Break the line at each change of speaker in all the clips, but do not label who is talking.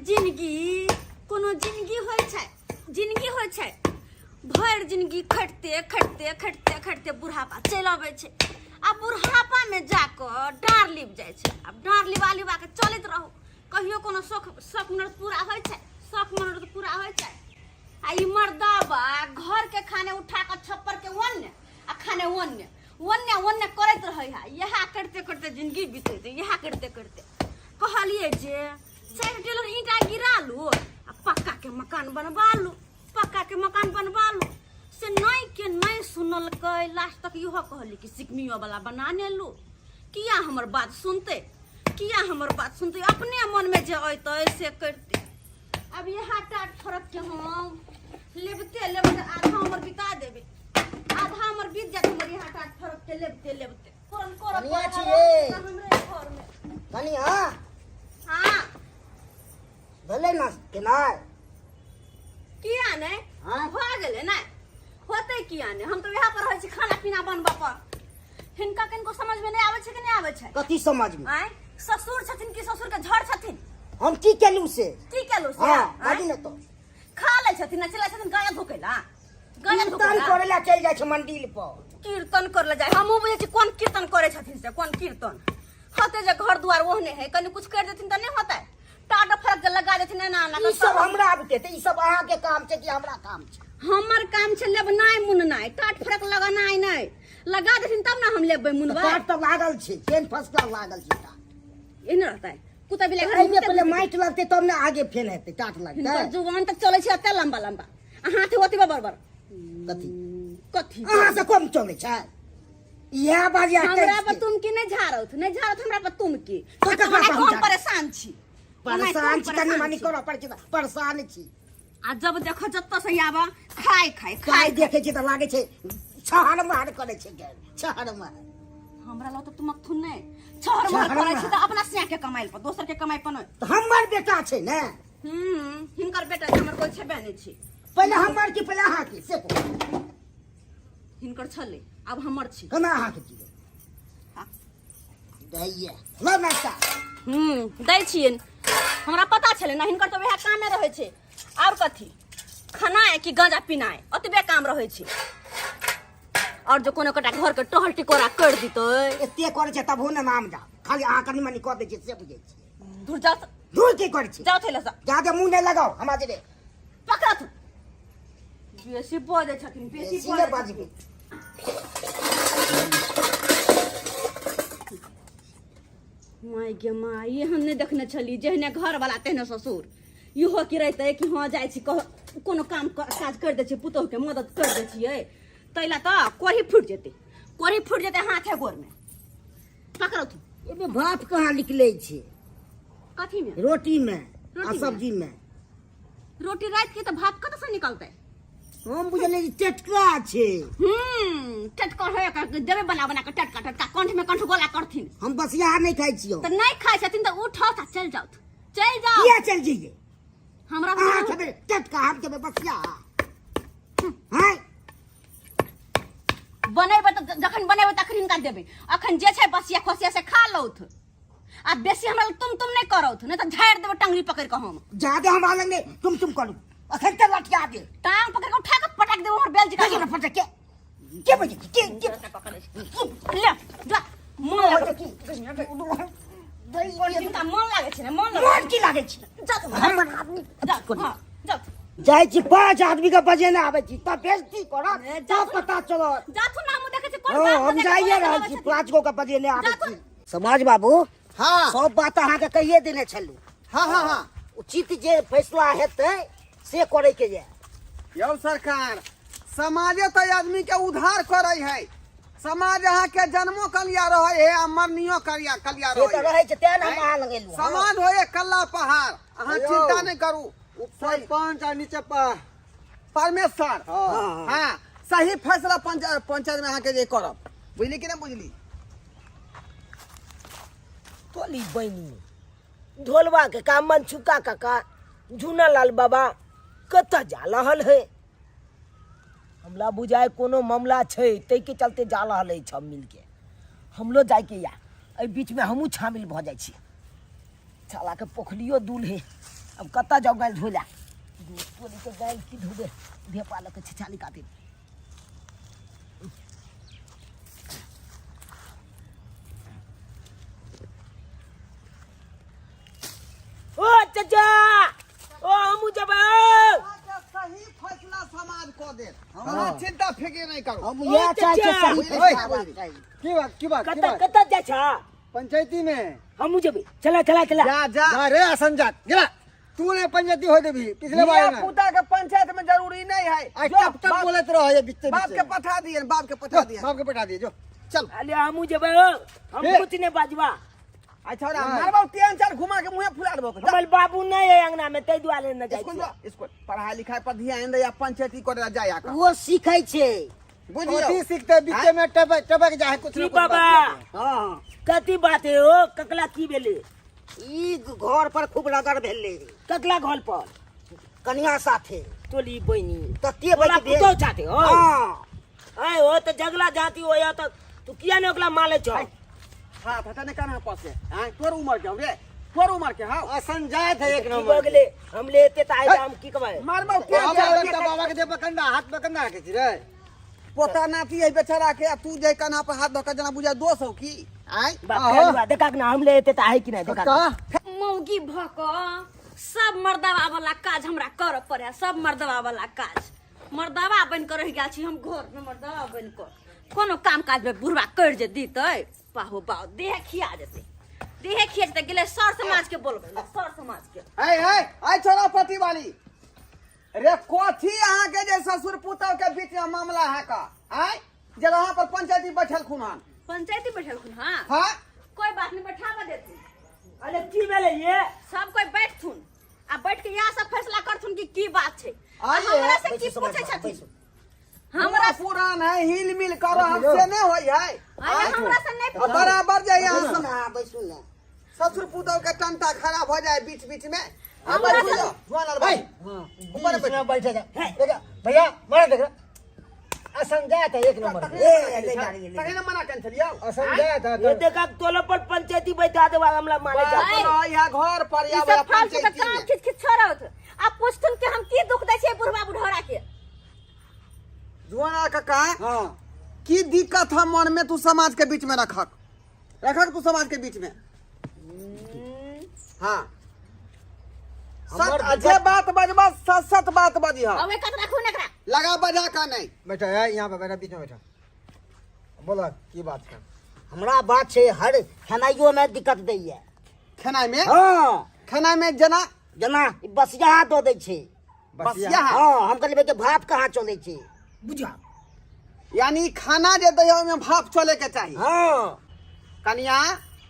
जिंदगी कोनो जिंदगी होइ छै, जिंदगी होइ छै भर जिंदगी खटते खटते खटते खटते बुढ़ापा चलि अबै छै। आ बुढ़ापा में जाकर डाँर लिप जाइ छै। अब डाँर लिबा लिबा के चलैत रहू, कहियो कोनो शौक मनोरथ पूरा होइ छै, शौक मनोरथ पूरा होइ छै। आ ई मर्दाबा घर के खाने उठा कर छप्पर के वन्य आ खाने वन्य वन्य वन्य करैत रहे है। यह करते करते जिंदगी बीते, यह करते करते कहलिए जे 4 टेलर ईंटा गिरा लू आ पक्का के मकान बनवा लू, पक्का के मकान बनवा लू। से नहीं के नहीं सुनल कै, लास्ट तक इहो कहली कि सिकमियो वाला बना ने लू। किया हमर बात सुनते, किया हमर बात सुनते, अपने मन में जे अतै से करते। अब यहाँ टाट फरक के हम लेबते लेबते आधा हमर बिता देबे, आधा हमर बीत जात हमर यहाँ टाट फरक के लेबते लेबते कोन कोन
कनिया छिए
हमरे घर में।
कनिया
हां
भले ना केनाय
किया नहीं
हाँ?
हो गेले ना होते किया नहीं। हम तो यहाँ पर रहै छी खाना पीना बनबा पर, हिनका किनको समझ में नहीं आवे छै कि नहीं आवे छै।
कथी समझ में
आय ससुर छथिन कि ससुर के झड़ छथिन,
हम की केलू से
की केलु से
हां बाजी न तो
खा ले छथिन ना, चला छथिन गाय धोकेला, गाय
कीर्तन
धोकेला
करे ला चल जाय छै मंदिर पर।
कीर्तन कर ले जाए। हमहू बुझे छी कोन कीर्तन करे छथिन से, कोन कीर्तन होते जे घर दुआर ओहने है, कनी कुछ कर देथिन त नहीं होता। टाटा फरक के लगा देथिन ना ना
ई सब हमरा आबते त ई सब अहाँ के काम छै कि हमरा काम छै?
हमर काम छै लेबनाय मुननाय, टाट फरक लगानाय नहीं। लगा देथिन तब ना हम लेबै मुनबै।
काट तो लागल छै, चेन फसला लागल छै टा
ई न रहतै कुत्ता बिलाई घर
एमे पहले माइट लगते तब ना आगे फेन हेतै, टाट लगतै।
जुबान तक चले छै अते लंबा लंबा, हाथ होती बराबर
कथी
कथी
अहाँ से कम चले छै यह बाजी
हमरा पर तुम की नहीं झारत, नहीं झारत हमरा पर तुम की।
तो ककरा पर हम
हम
झारत?
परेशान छी,
परेशान छी कनी मनी करो पड़ छै, परेशान छी।
आ जब देखो जत्ता से आबा खाय खाय
काय
खाय
देखे छै त लागे छै छहर मार करे छै, छहर मार।
हमरा लो तो तुमक थुन नहीं छहर मार करे छै त अपना सिया के कमाइल पर, दोसर के कमाई पर नहीं।
तो हमर बेटा छै ने,
हिनकर बेटा छै, हमर कोई छेबे नहीं छै।
पहले हमर की पहले अहाँ की से
हिनकर छले अब हमर छी।
कना अहाँ के की
हाँ।
दैया लो नाश्ता
दै छियन, हमरा पता छले ना हिनकर तो वह कामे रहे छै। और कथी खाना कि गांजा पीना है, ओतबे काम रहे छै। और जो कोनो कटा घर के टहल टिकोरा कर दितै
एते करे छै तब हो ना नाम जा, खाली अहाँ कनी मनी कह दे छै से बुझै छी।
दूर जाओ
दूर की करे छै,
जाओ थैला सा
ज्यादा मुंह नहीं लगाओ हमरा जे
पकड़ा तू। बेसी बजे छथिन, बेसी
सीधे बाजबे।
माय गे माय, ये हम नहीं देखने छली, जहने घर वाला तेहने ससुर। इहो की रहते कि हाँ जाय छी कोनो काम काज कर दे छी, पुतोह के मदद कर दे छियै, तैला तो कोरी फूट जेते, कोरी फूट जेते हाथे गोर में। पकड़ो तू
एबे भात कहाँ निकले छै,
कथी में
रोटी में आ
रोटी में?
सब्जी में।
रोटी रात के तो भात कत से निकलते।
हम बुझले टटका छै,
टटका है देवे बना बना के टटका टटका कंठ में कंठ गोला करथिन।
हम बस यहाँ नहीं खाई छियो।
तो नहीं खाई छथिन तो उठो त चल जाओ, चल जाओ।
किया चल जाइए
हमरा
अहाँ के टटका हम के बसिया हैं
बनेबे तो जखन बनेबे तखन हिनका देबे, अखन जे छै बसिया खोसिया से खा लौथ। आ बेसी हमरा तुम नहीं करौथ, नहीं तो झाड़ देबे टंगरी पकड़ के। हम
ज्यादा हमरा लगे तुम करू अखन ते लटिया दे,
टांग पकड़ के उठा के पटक देबे हमर बेल
कहियो
जिका
ना पटक के बजे के
ले जा मन
हो
लागे
की
हिनका मन लागे छै, मन
मन की लागे छै
जा
हमर आदमी
जा हाँ, जा
जाय छी 5 आदमी के बजे ना आबै छी तब बेइज्जती करत तब पता चलत।
जा तू नाम देखे छै कोन
ओ
बात
हम जाइए रहल छी 5 गो के बजे ने आबै छी। समाज बाबू
हाँ
सब बात अहाँ के कहिए देने छलू,
हाँ हाँ हाँ
उचित जे फैसला हेतै से करे के जे।
यौ सरकार समाजे तो आदमी के उद्धार करे है, समाज अहाँ के जन्मो कलिया रहे है आ मरनियो कलिया कलिया
से त
रहे है।
रहै छै तें हम अहाँ लगेलू।
समाज होए कल्ला पहाड़, अहाँ
अयो।
चिंता नहीं करू।
सरपंच आ नीचे
परमेश्वर
हाँ।
हाँ सही फैसला पंचायत में अहाँ के जे करब, बुझली कि नहीं बुझली।
तोली बनी ढोलवा के का मनचुका काका झूना लाल बाबा कत जा रहल है, हमरा बुझाय कोनो मामला छै तै के चलते जा रहल है। सब मिल के हमलो जाय के या एहि बीच में हमहू शामिल भ जाय छी। साला के पोखलियो दूल है, अब कत्ता जाओ गाय धोला टोली के गाय की धोबे भेपाल के छिछाली काटे ओ चाचा ओ हमू जबा
सही फैसला समाज को दे हमरा चिंता फिक्र नहीं करो
हम
ये चाचा
की बात
कत्ता कत्ता जा छा
पंचायती में
हमू जबे चला चला चला
जा जा
जा रे असंजात गिरा तूने पंचायती हो देबी पिछले बार
ये
में
पुता के पंचायत में जरूरी नहीं है
आज
जो
टप टप बोलत रहो ये बित्ते
बाप के पठा दिए बाप के पठा दिए
बाप के पटा दिए जो चल
अले हमू जबे हम
ए।
कुछ ने बाजवा
अच्छा रे मारबो तीन चार घुमा के मुंह फुला देबो
हमर बाबू नहीं है अंगना में तै दुआरे न
स्कूल
जाय
जा स्कूल पढ़ाई लिखाई पर ध्यान दे या पंचायती करे जाया का
वो सीखै छे
बुझियो
कथी सीखते बित्ते में टपक टपक जाए कुछ
की
न कुछ
बाबा
हां
कथी बात है ओ ककला की भेले
ई घर पर खूब नजर भेले
ककला घर पर
कन्या साथे
तोली बहिनी
तते
बोला
बच
पुतो चाहते हो
हां
आय हो तो जगला जाती हो या तो तू किया ने ओकला माले छ
हां पता नहीं कहां पास है हां तोर उम्र के रे तोर उम्र के हां
असंजात है एक
की
नंबर
बगले हम लेते त आय हम की कमाए
मारबो
बाबा के दे पकंदा हाथ पकंदा के रे
पोता नाती है बेचारा के तू जे कना पर हाथ धोकर जना बुझा 200 की आय
बाप देखा ना हम लेते त आय कि नहीं देखा
मौगी भक सब मर्दवा वाला काज हमरा कर पड़े सब मर्दवा वाला काज मर्दवा बन कर रह गेल छी हम घर में मर्दवा बन कर कोनो काम काज में बुढ़वा कर जे दीते पाहो बाव देह खिया जेते देह खिया जेते गेले सर समाज के बोलबे सर समाज के
आय छोरा पति वाली रे कोथी अहाँ के जे ससुर पुतौ के बीच में मामला है का आय जगह पर पंचायती बैठल खुनान
पंचायती बैठल खुन हां
हां
कोई बात नहीं बैठावा देती
अरे की भेले ये
सब कोई बैठथुन आ बैठ के यहाँ सब फैसला करथुन की बात छै
आइए,
हमरा से की पूछे छथिन
हमरा
हमरा
पुरान है हिल मिल कर हमसे नहीं होई है
आय हमरा से नहीं पूछे
बराबर जाए यहाँ
ना बैसू ना
ससुर पुतौ के टंटा खराब हो जाए बीच बीच में
हमरा से
भाई
ऊपर में बैठे जा देखा भैया मार देख असंजात है एक नंबर
तके न मना कर चलियो
असंजात है
ये देखा तोलो पर पंचायती बैठा दे हमला माले जा
या घर पर
ई
या
सब फालतू के
पंचायती
काम
में।
खिच खिच छोड़त आप पूछथुन कि हम की दुख दै छियै बुढ़वा बुढ़ौरा के
जुआना काका
हां
की दिक्कत है मन में तू समाज के बीच में रखक तू समाज के बीच में हाँ सत अच्छे बात बजबा सत सत बात बजी
अब एकत रखू नकरा
लगा बजा का नहीं
बैठा है यहाँ पे बैठा बीच में बैठा बोला की बात है
हमरा बात छै हर खनाइयो में दिक्कत दैया
खाना में
हां
खाना में जना
जना बसिया दो दै छै
बसिया
हां हम कहले के भात कहाँ चलै छै
बुझा
यानी खाना जे दे में भाप चले के चाहिए
हां
कनिया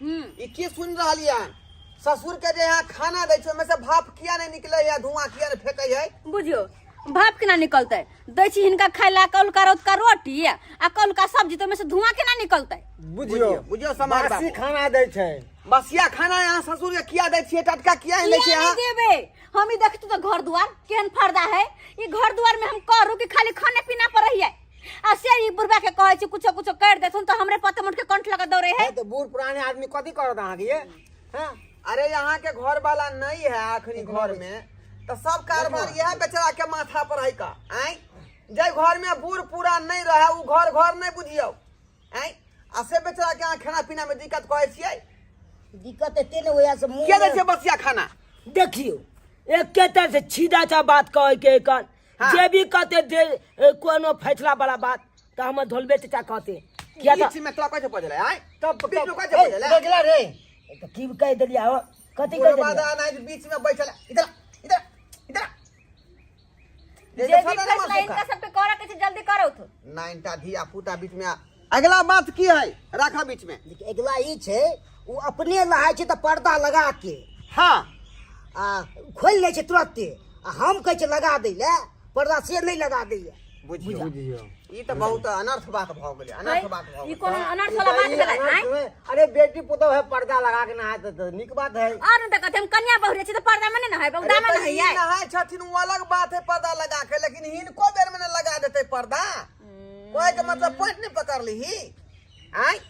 ई की सुन रहलिया ससुर के जे यहाँ खाना दै छै में से भाप किया नहीं निकले या धुआं किया नहीं फेंकै है
बुझियो भाप केना निकलतै दै छी हिनका खाइला कौलका रोटका रोटी आ कौलका सब्जी तो में से धुआं केना निकलतै
बुझियो
बुझियो समाज
बासी
बात
खाना दे छै
बसिया खाना यहाँ ससुर के किया दै छियै टटका किया ही लै छियै
नहीं
यहाँ
देबे हम ही देखतु तो घर द्वार केहन फर्दा है ई घर द्वार में हम करू कि खाली खाने पीना पर रहिए आ से ई बुढ़वा के कहै छी कुछो कुछो कर देथुन तो हमरे पते मुंड के कंठ लगा दौड़े है
तो बूढ़ पुराने आदमी कथी करत अहाँ के ये हां
अरे यहाँ के घर वाला नहीं है आखिरी घर में तो सब कारभार यह बेचारा के माथा पर है का आई जे घर में बूढ़ पूरा नहीं रहे उ घर घर नहीं बुझियो आई आ से बेचारा के यहाँ खाना पीना में दिक्कत कहै छियै
दिक्कत एते ने होया से
के दै छै बसिया खाना
देखियो एक के तरह से छीदा चा बात कहे के कान जे भी कहते दे कोनो फैसला वाला बात तो हम धोलबे चाचा कहते किया था
बीच में तोरा कैसे बजले आई
तब
बीच में कैसे बजले
देखला रे
तो की कह दिलिया हो कथी कह
बूढ़
दिलिया
बादा नहीं बीच में बैठल इधर इधर इधर
जे भी फैसला इनका सब पे करे के छै जल्दी करो तो
नाइनटा धिया पुता बीच में अगला बात की है राखा बीच में
अगला ई छै उ अपने नहाय छै त पर्दा लगा के
हाँ
आ खोल लै छै तुरंते आ हम कहै छै लगा दै ले पर्दा से नहीं लगा दैया
बुझियो
बुझियो
ई तो बहुत अनर्थ बात भ गेलै अनर्थ बात भ
ई
गेलै
कोनो अनर्थ वाला बात भेलै हैं
अरे बेटी पुतो है पर्दा लगा के नहाए तो निक बात है
और त कहते हम कन्या बहुरे छी तो पर्दा में नहीं है बहुदा में नहीं है
नहाय छथिन वो अलग बात है पर्दा लगा के लेकिन हिनको बेर में न लगा देते पर्दा कोई के मतलब पॉइंट नहीं पकड़ ली आई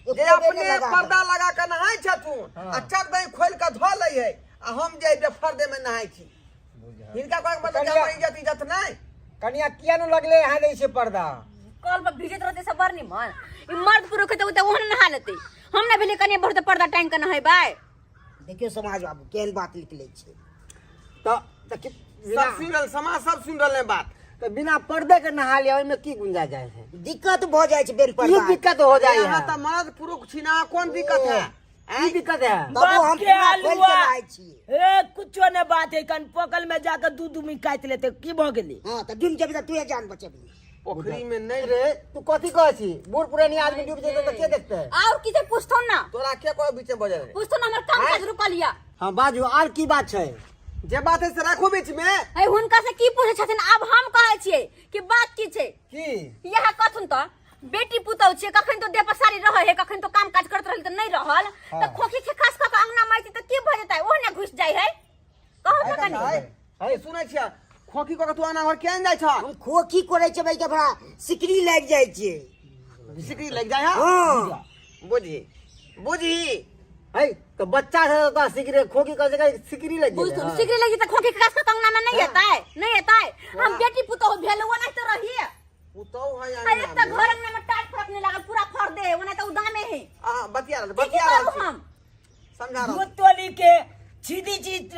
जे अपने पर्दा लगा के नहाय छथुन आ चक दही खोल के धो लै है आ हम जे बेफर्दे में नहाई छी हिनका कहके मतलब कि हमर इज्जत इज्जत नहीं
कनिया किया न लगले यहाँ दै छै पर्दा
कल पर भिजत रहते सब बड़ निमन ई मर्द पुरुष के तो ओहन नहा लेते हम ना भेले कने बहुत पर्दा टांग के नहाइबै
देखियो समाज बाबू केहन बात निकले छै
सब सुन रहल समाज सब सुन रहल है बात
तो बिना पर्दे के नहा लिया ओहिमे की गुंजा जाए है
दिक्कत भ जाए छै बेन
की
पर्दा
दिक्कत हो जाए
यहाँ
है
तो मर्द पुरुष छी ना कौन दिक्कत है
की दिक्कत है
बाबू हम
बाप के
पूरा खोल के
आलुआ।
नहाय छियै
ए कुछो ने बात है कन पकल में जाकर दूध में काट लेते की भ गेली
हां त डूब जेबी त तू जान बचेबी
पोखरी में नहीं
रे तू कथी कहै छी बूढ़ पुरानी आदमी डूब जेतै त के देखतै
और किसे पूछतो ना
तोरा के कोई बीच में बजे रे
पूछतो ना हमर काम काज रुक लिया
हां बाजू आर की बात छै
जे बात है से राखो बीच में
ए हुनका से की पूछे छथिन अब हम कहै छियै कि बात की छै
की
यह कथुन तो बेटी पुतौ छियै कखन तो देह पर सारी रहै है कखन तो काम काज करत रहल त नहीं रहल त खोखी के खास क अंगना माइती त की भ जेतै ओहने घुस जाय है कहू त कनी
है सुनै छियै खोखी को तू आना घर केन जाय छ
हम खोखी करे छै भाई के बड़ा सिकरी लाग जाय छै
सिकरी लग जाय है
हां
बुझी बुझी
है तो बच्चा से का सिकरी खोखी का जगह सिकरी लग
बुझ
गेलै
सिकरी लगी त खोखी के खास क अंगना में नहीं हेतै हम बेटी पुतौ भेलुआ नहीं तो रहिए
पुतौ है
अरे त घर में टाट फरक नहीं लागल पूरा फर दे ओने त उदामे है
आ बतिया
की करू हम
समझा रहा
दूध तोली के सीधी चीज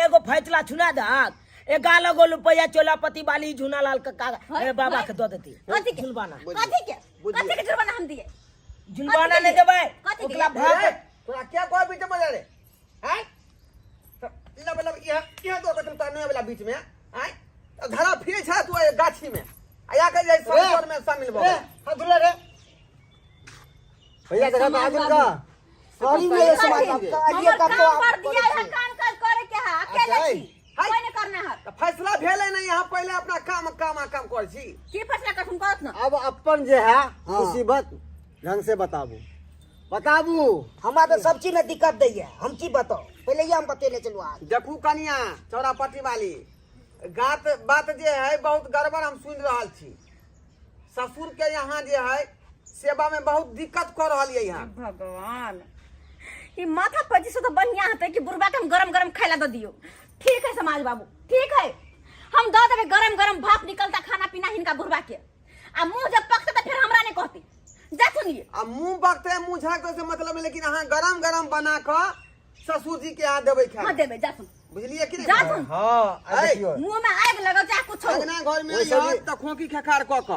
एगो फैसला सुना दहक 11 गो रुपया चोलापति वाली झूनालाल का बाबा के दे देती
कथी के
झुलवाना
कथी के जुर्माना हम दिए
झुलवाना नहीं देबै
कथी के?
ओकरा भाग
तोरा क्या कोई बीच में बजे रे हैं मतलब यह दो बटन ताने वाला बीच में हैं धरा फिरे छ तू गाछी में आया के जाय संसार में शामिल भ
रे हां दुला रे भैया देखा आदमी का
सॉरी रे समाज बाबू का
हमर
ये का तो
काम कर दिया है काम काज करे के है अकेले
अच्छा,
छी कोई नहीं करना है
तो फैसला भेले नहीं यहाँ पहले अपना काम कर छी
की फैसला कर तुम करत ना
अब अपन जे है मुसीबत ढंग से बताबू
हमरा तो सब चीज में दिक्कत दै है हम की बताओ पहले ये हम बतेले चलू आज
देखू कनिया चौरापट्टी वाली बात जे है बहुत गड़बड़ हम सुन रहल छी ससुर के यहाँ जे है सेवा में बहुत दिक्कत कर रहा है यहाँ
भगवान ये माथा पची से तो बढ़िया हते कि बुरबा के हम गरम गरम खाइला दे दियो ठीक है समाज बाबू ठीक है हम दे देबे गरम गरम भाप निकलता खाना पीना हिनका बुरबा के आ मुंह जब पकते तो फिर हमरा ने कहती जा सुनिए
अब मुंह बकते मुंह झाँकते से मतलब है लेकिन अहाँ गरम गरम बना कर ससुर जी के यहाँ देवे खा
हां देबे जा सुन
बुझलिए कि
जा
नहीं
सुन
हां देखियो
मुंह में आग लगो चाहे कुछ हो
अंगना घर में
वैसे
यहाँ
भी-
तक खोखी खखार क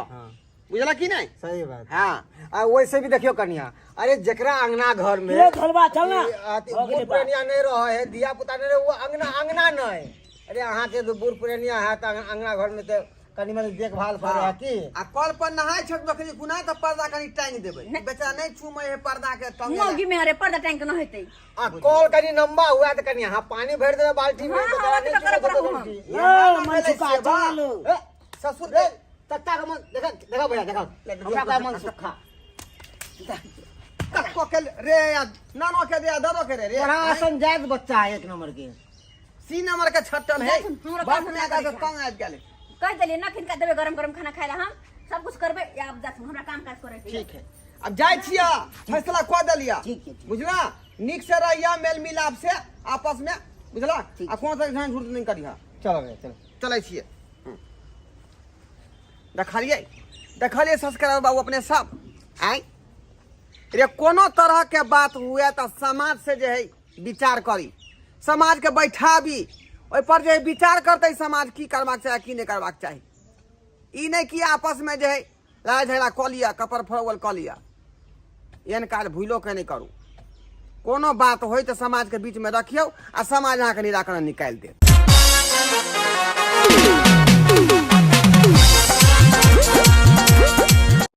बुझला कि नहीं
सही बात
हाँ
आ वैसे भी देखियो कन्या अरे जकरा अंगना घर में
ले घरवा चल ना
बूढ़ पुरानिया नहीं रहे है दिया पुता नहीं रहे वो अंगना नहीं अरे अहाँ के तो बूढ़ पुरानिया है तो अंगना घर में तो कनी मनी देखभाल करे है की
आ कल पर नहाय छत बकरी गुना तो पर्दा कनी टांग देबे बेचारा नहीं छूमे है पर्दा के टंगे
मोगी में अरे पर्दा टैंक न होते
आ कॉल कनी लंबा हुआ तो कनी यहाँ पानी भर दे बाल्टी में
हाँ,
तो
हाँ,
नहीं
तो कर
छूटे तो
हम।
गलती।
ए मन सुखा चलो
ए,
ससुर
रे तत्ता का मन देखा भैया देखा हमरा का मन सुखा
कक्को के रे या नानो के दे दादो के रे
बड़ा आसन जायज बच्चा है एक नंबर के
सी नंबर के छट्टन है
हमरा
बस
पास
में आगा
ना
से तंग आबि गेले
कह देलिए ना किनका देबे गरम गरम खाना खाइला हम सब कुछ करबे या अब जा हमरा काम काज करे के
ठीक है अब जाय छिया फैसला कऽ देलिया
ठीक है, ठीक।
बुझला निक से रहिया मेल मिलाप से आपस में बुझला आ कौन सा झंझट नहीं करिहा
चलो रे चलो
चलै छियै देखलिए संस्कार बाबू अपने सब आय रे कोनो तरह के बात हुए तो समाज से जो है विचार करी समाज के बैठाबी ओहि पर जो है विचार करते समाज की करबाक चाही की नहीं करबाक चाही ई नहीं कि आपस में जो है लड़ाई झगड़ा कऽ लिया कपर फरवल कऽ लिया एहन काज भूलो के नहीं करू कोनो बात होय तो समाज के बीच में रखियो आ समाज अहाँ के निराकरण निकालि देत